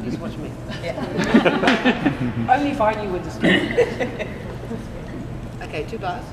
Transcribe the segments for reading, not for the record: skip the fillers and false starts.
Just watch me. Yeah. Only if I knew when to speak. Okay, 2 bars.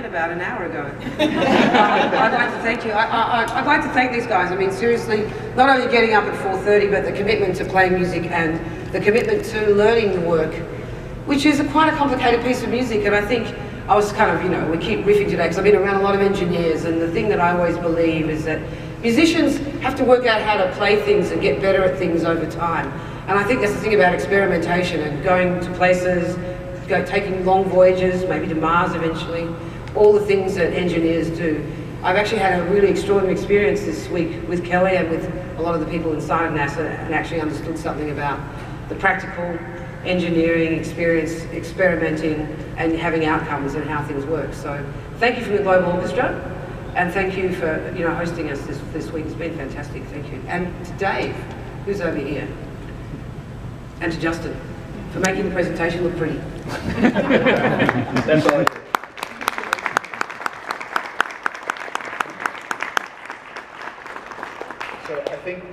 About an hour ago. I'd like to thank you. I'd like to thank these guys. I mean, seriously, not only getting up at 4:30, but the commitment to playing music and the commitment to learning the work, which is quite a complicated piece of music. And I think I was kind of, you know, we keep riffing today because I've been around a lot of engineers, and the thing that I always believe is that musicians have to work out how to play things and get better at things over time. And I think that's the thing about experimentation and going to places, taking long voyages, maybe to Mars eventually. All the things that engineers do. I've actually had a really extraordinary experience this week with Kelly and with a lot of the people inside of NASA, and actually understood something about the practical engineering experience, experimenting and having outcomes and how things work. So thank you from the Global Orchestra, and thank you for hosting us this week. It's been fantastic, thank you. And to Dave, who's over here, and to Justin, for making the presentation look pretty. That's all. So I think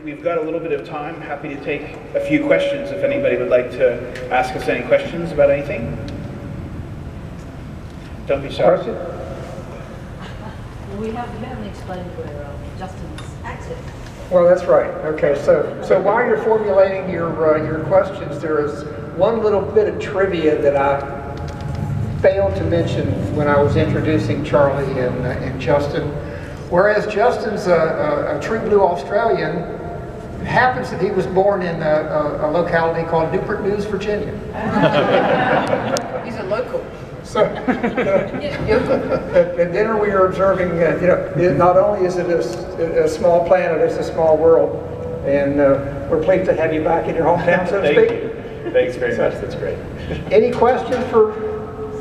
we've got a little bit of time. Happy to take a few questions if anybody would like to ask us any questions about anything. Don't be shy. Question? Well, we haven't explained where Justin's exit. Well, that's right. Okay, so while you're formulating your questions, there is one little bit of trivia that I failed to mention when I was introducing Charlie and Justin. Whereas Justin's a true blue Australian, it happens that he was born in a locality called Newport News, Virginia. He's a local. So at dinner we were observing, not only is it a small planet, it's a small world, and we're pleased to have you back in your hometown, so to speak. Thank you. Thanks very much. That's great. Any questions for?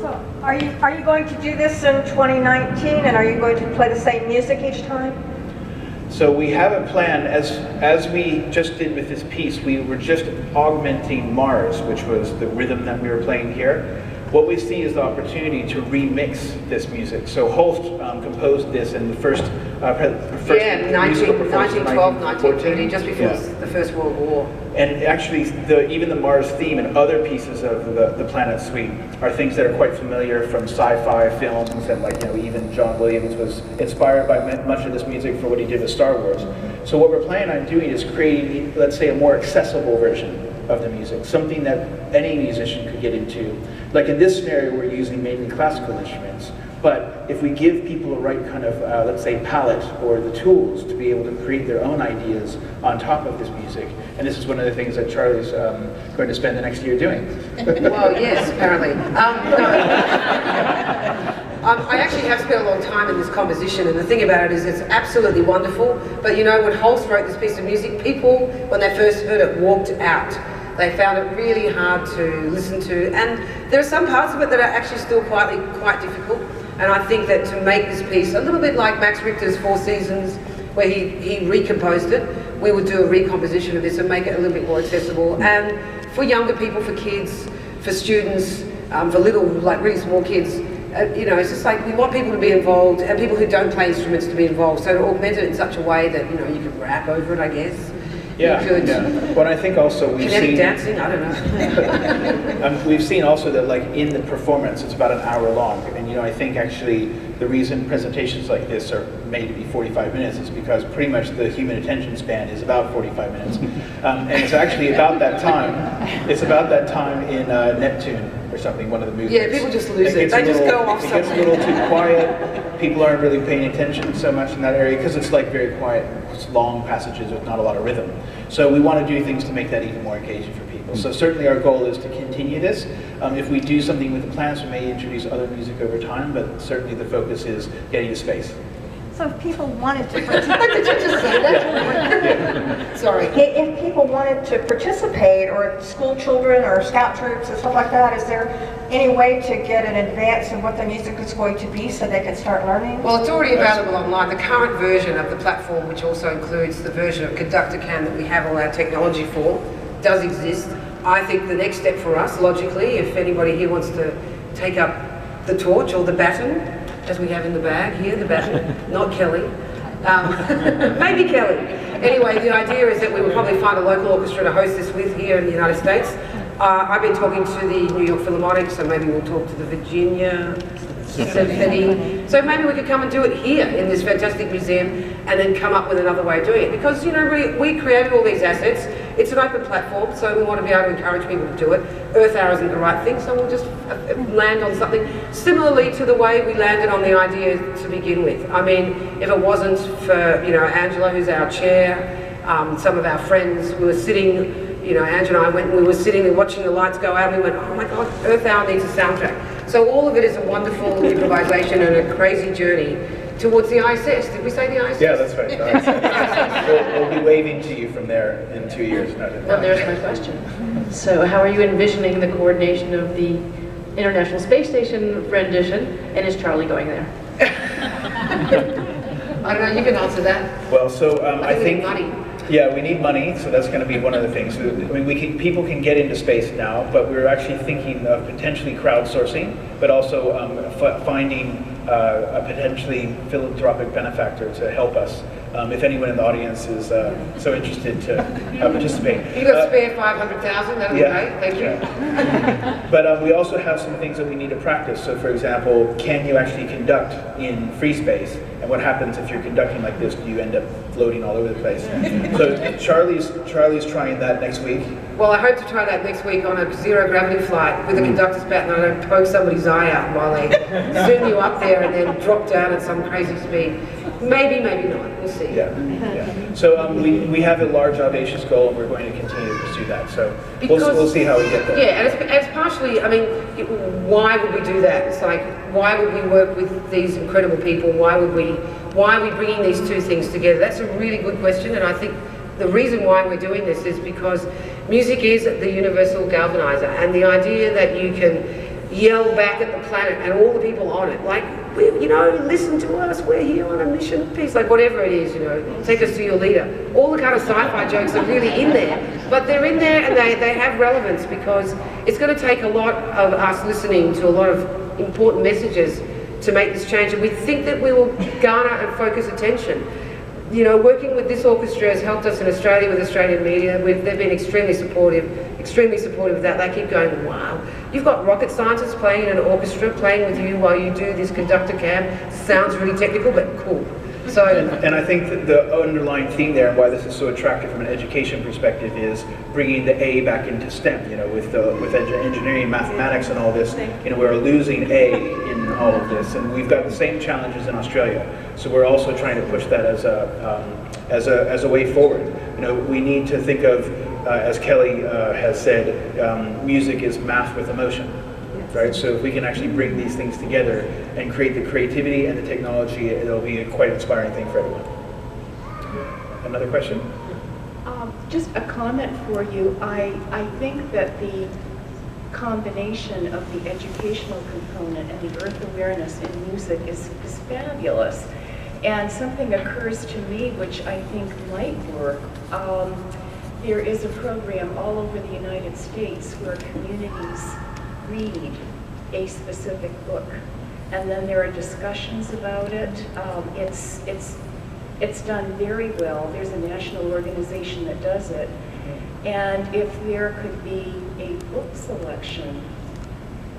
So, are you going to do this in 2019, and are you going to play the same music each time? So we have a plan, as we just did with this piece, we were just augmenting Mars, which was the rhythm that we were playing here. What we see is the opportunity to remix this music. So Holst composed this in the first musical performance in 1912, 1913, 1914, just before the First World War. And actually, even the Mars theme and other pieces of the Planet Suite are things that are quite familiar from sci-fi films, and even John Williams was inspired by much of this music for what he did with Star Wars. So what we're planning on doing is creating, let's say, a more accessible version of the music, something that any musician could get into. Like in this scenario, we're using mainly classical instruments, but if we give people a right kind of, let's say, palette or the tools to be able to create their own ideas on top of this music, and this is one of the things that Charlie's going to spend the next year doing. Well, yes, apparently. I actually have spent a long time in this composition, and the thing about it is it's absolutely wonderful, but when Holst wrote this piece of music, people, when they first heard it, walked out. They found it really hard to listen to, and there are some parts of it that are actually still quite difficult, and I think that to make this piece a little bit like Max Richter's Four Seasons, where he recomposed it, we would do a recomposition of this and make it a little bit more accessible, and for younger people, for kids, for students, for little, really small kids, it's just like we want people to be involved, and people who don't play instruments to be involved, so to augment it in such a way that, you could rap over it, I guess. Yeah. But I think also we've seen dancing. I don't know. We've seen also that, in the performance, it's about an hour long, and I think actually the reason presentations like this are made to be 45 minutes is because pretty much the human attention span is about 45 minutes, and it's actually about that time. It's about that time in Neptune or something, one of the movies. Yeah, people just lose it. They just go off. It gets a little too quiet. People aren't really paying attention so much in that area because it's very quiet. It's long passages with not a lot of rhythm. So we want to do things to make that even more engaging for people. So certainly our goal is to continue this. If we do something with the plans, we may introduce other music over time, but certainly the focus is getting to space. So if people wanted to Did you just say that? Yeah. Sorry. if people wanted to participate, or school children or scout troops or stuff like that, is there any way to get an advance of what the music is going to be so they can start learning? Well, it's already available online. The current version of the platform, which also includes the version of Conductor Cam that we have all our technology for, does exist. I think the next step for us, logically, if anybody here wants to take up the torch or the baton, as we have in the bag here, the baton, not Kelly. Maybe Kelly. Anyway, the idea is that we will probably find a local orchestra to host this with here in the United States. I've been talking to the New York Philharmonic, so maybe we'll talk to the Virginia Symphony. So maybe we could come and do it here in this fantastic museum and then come up with another way of doing it. Because, we created all these assets. It's an open platform, so we want to be able to encourage people to do it. Earth Hour isn't the right thing, so we'll just land on something similarly to the way we landed on the idea to begin with. I mean, if it wasn't for, Angela, who's our chair, some of our friends, we were sitting, Angela and I went and we were sitting and watching the lights go out and we went, oh my God, Earth Hour needs a soundtrack. So all of it is a wonderful improvisation and a crazy journey towards the ISS. Did we say the ISS? Yeah, that's right. We'll be waving to you from there in 2 years. Well, there's my question. So how are you envisioning the coordination of the International Space Station rendition, and is Charlie going there? I don't know, you can answer that. Well, so I think money. Yeah, we need money, so that's going to be one of the things. I mean, people can get into space now, but we're actually thinking of potentially crowdsourcing, but also finding a potentially philanthropic benefactor to help us. If anyone in the audience is so interested to participate. You got spare 500,000, that'll be great, thank you. Yeah. But we also have some things that we need to practice. So for example, can you actually conduct in free space? And what happens if you're conducting like this? Do you end up floating all over the place? So Charlie's trying that next week. Well, I hope to try that next week on a zero-gravity flight with a conductor's baton, and I don't poke somebody's eye out while they zoom you up there and then drop down at some crazy speed. Maybe, maybe not. We'll see. Yeah. So we have a large, audacious goal, and we're going to continue to pursue that. So we'll see how we get there. Yeah, and it's partially, I mean, why would we do that? It's like, why would we work with these incredible people? Why are we bringing these two things together? That's a really good question, and I think the reason why we're doing this is because music is the universal galvanizer, and the idea that you can yell back at the planet and all the people on it, like, listen to us, we're here on a mission, peace, like whatever it is, take us to your leader. All the kind of sci-fi jokes are really in there, but they're in there and they have relevance because it's going to take a lot of us listening to a lot of important messages to make this change, and we think that we will garner and focus attention. Working with this orchestra has helped us in Australia with Australian media. They've been extremely supportive of that. They keep going, wow, you've got rocket scientists playing in an orchestra, playing with you while you do this conductor cam. Sounds really technical, but cool. So, and I think that the underlying theme there and why this is so attractive from an education perspective is bringing the A back into STEM, with engineering and mathematics and all this, we're losing A in all of this, and we've got the same challenges in Australia. So we're also trying to push that as a way forward. We need to think of, as Kelly has said, music is math with emotion. Right? So if we can actually bring these things together and create the creativity and the technology, it'll be a quite inspiring thing for everyone. Another question? Just a comment for you. I think that the combination of the educational component and the earth awareness in music is fabulous. And something occurs to me which I think might work. There is a program all over the United States where communities read a specific book, and then there are discussions about it. It's done very well. There's a national organization that does it, and if there could be a book selection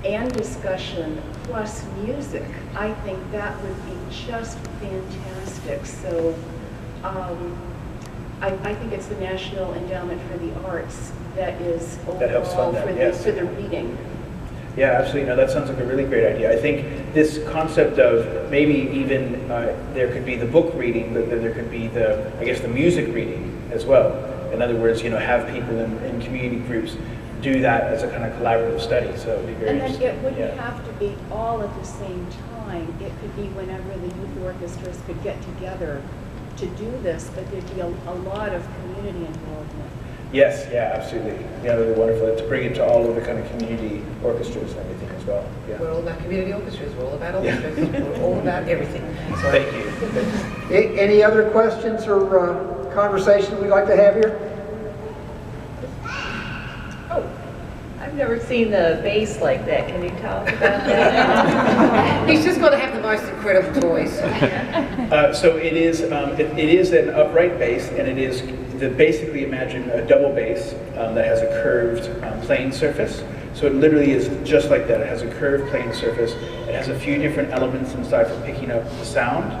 and discussion plus music, I think that would be just fantastic. So I think it's the National Endowment for the Arts that is overall for the reading. Yeah, absolutely. No, that sounds like a really great idea. I think this concept of maybe even there could be the book reading, but there could be the music reading as well. In other words, have people in community groups do that as a kind of collaborative study. So it would be very interesting. And then it wouldn't have to be all at the same time. It could be whenever the youth orchestras could get together to do this, but there'd be a lot of community involvement. Yes, yeah, absolutely. Yeah, really wonderful to bring it to all of the kind of community orchestras and everything as well. Yeah. We're all about community orchestras. We're all about orchestras. We're all about everything. So, thank you. Any other questions or conversation we'd like to have here? I've never seen the bass like that. Can you talk about that? He's just got to have the most incredible toys. So it is an upright bass, and it is basically imagine a double bass that has a curved plane surface. So it literally is just like that. It has a curved plane surface. It has a few different elements inside for picking up the sound,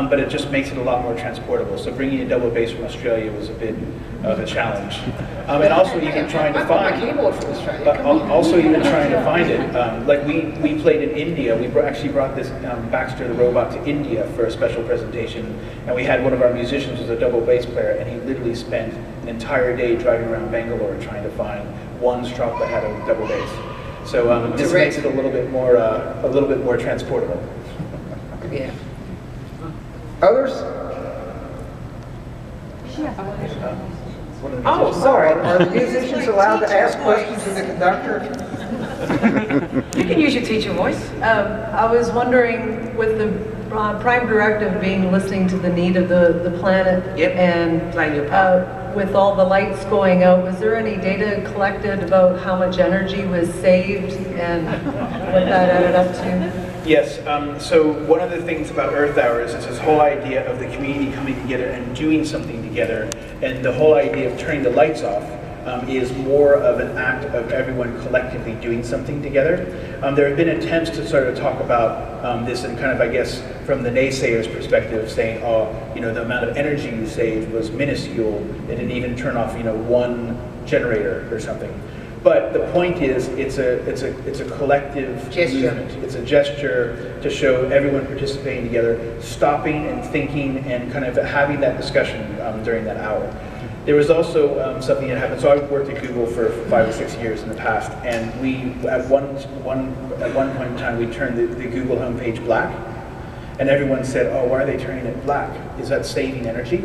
but it just makes it a lot more transportable. So bringing a double bass from Australia was a bit of a challenge. And also even trying to find keyboard from Australia. Also even trying to find it. Like we played in India. We actually brought this Baxter the robot to India for a special presentation, and we had one of our musicians was a double bass player, and he literally spent an entire day driving around Bangalore trying to find one strop that had a double bass. So this makes it a little bit more transportable. Yeah. Others? Oh, sorry. Are the musicians allowed to ask questions of the conductor? You can use your teacher voice. I was wondering, with the prime directive being listening to the need of the planet, and playing your part. With all the lights going out, was there any data collected about how much energy was saved and what that added up to? Yes, so one of the things about Earth Hours is this whole idea of the community coming together and doing something together, and the whole idea of turning the lights off is more of an act of everyone collectively doing something together. There have been attempts to sort of talk about this and kind of, I guess, from the naysayers' perspective, saying, oh, you know, the amount of energy you saved was minuscule. It didn't even turn off, you know, one generator or something. But the point is, it's a collective gesture. Movement. It's a gesture to show everyone participating together, stopping and thinking and kind of having that discussion during that hour. There was also something that happened. So I worked at Google for 5 or 6 years in the past, and we at one point in time we turned the Google homepage black, and everyone said, "Oh, why are they turning it black? Is that saving energy?"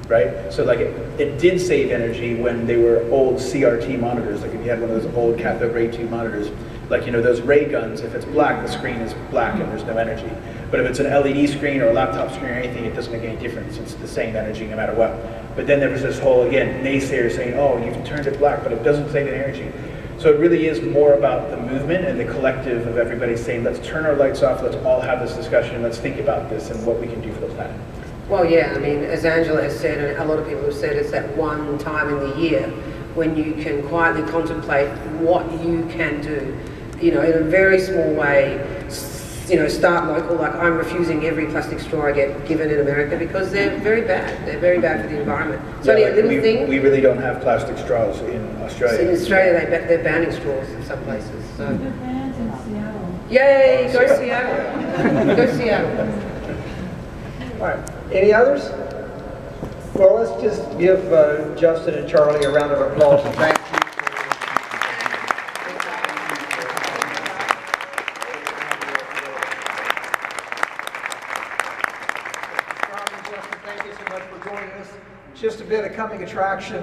Right? So like it did save energy when they were old CRT monitors. Like if you had one of those old cathode ray tube monitors, like, you know, those ray guns, if it's black, the screen is black and there's no energy. But if it's an LED screen or a laptop screen or anything, it doesn't make any difference. It's the same energy no matter what. But then there was this whole, again, naysayer saying, oh, you've turned it black, but it doesn't save any energy. So it really is more about the movement and the collective of everybody saying, let's turn our lights off, let's all have this discussion, let's think about this and what we can do for the planet. Well, yeah, I mean, as Angela has said, and a lot of people have said, it's that one time in the year when you can quietly contemplate what you can do, you know, in a very small way, you know, start local. Like, I'm refusing every plastic straw I get given in America because they're very bad. They're very bad for the environment. It's only a little thing. We really don't have plastic straws in Australia. So in Australia, they're banning straws in some places. So. They're banned in Seattle. Yay, go Seattle. Go Seattle. All right, any others? Well, let's just give Justin and Charlie a round of applause and thank you. Charlie and Justin, thank you so much for joining us. Just a bit of coming attraction.